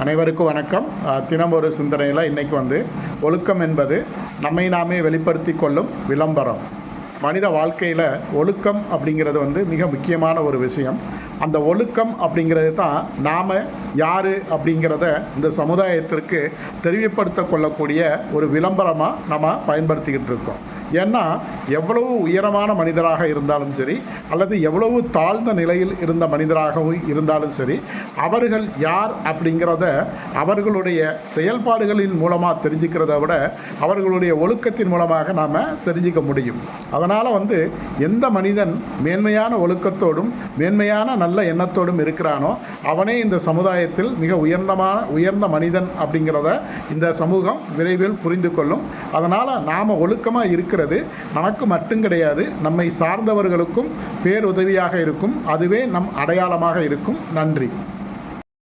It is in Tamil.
அனைவருக்கும் வணக்கம். தினம் ஒரு சிந்தனையில் இன்றைக்கி ஒழுக்கம் என்பது நம்மை நாமே வெளிப்படுத்தி கொள்ளும் விளம்பரம். மனித வாழ்க்கையில் ஒழுக்கம் அப்படிங்கிறது மிக முக்கியமான ஒரு விஷயம். அந்த ஒழுக்கம் அப்படிங்கிறது தான் நாம் யார் அப்படிங்கிறத இந்த சமுதாயத்திற்கு தெரியப்படுத்த கொள்ளக்கூடிய ஒரு விளம்பரமாக நம்ம பயன்படுத்திக்கிட்டு இருக்கோம். ஏன்னா எவ்வளவு உயரமான மனிதராக இருந்தாலும் சரி, அல்லது எவ்வளவு தாழ்ந்த நிலையில் இருந்த மனிதராகவும் இருந்தாலும் சரி, அவர்கள் யார் அப்படிங்கிறத அவர்களுடைய செயல்பாடுகளின் மூலமாக தெரிஞ்சுக்கிறத விட அவர்களுடைய ஒழுக்கத்தின் மூலமாக நாம் தெரிஞ்சிக்க முடியும். அதனால் எந்த மனிதன் மேன்மையான ஒழுக்கத்தோடும் மேன்மையான நல்ல எண்ணத்தோடும் இருக்கிறானோ அவனே இந்த சமுதாயத்தில் மிக உயர்ந்த மனிதன் அப்படிங்கிறத இந்த சமூகம் விரைவில் புரிந்து கொள்ளும். அதனால் நாம் ஒழுக்கமாக இருக்கிறது நமக்கு மட்டும் கிடையாது, நம்மை சார்ந்தவர்களுக்கும் பேருதவியாக இருக்கும். அதுவே நம் அடையாளமாக இருக்கும். நன்றி.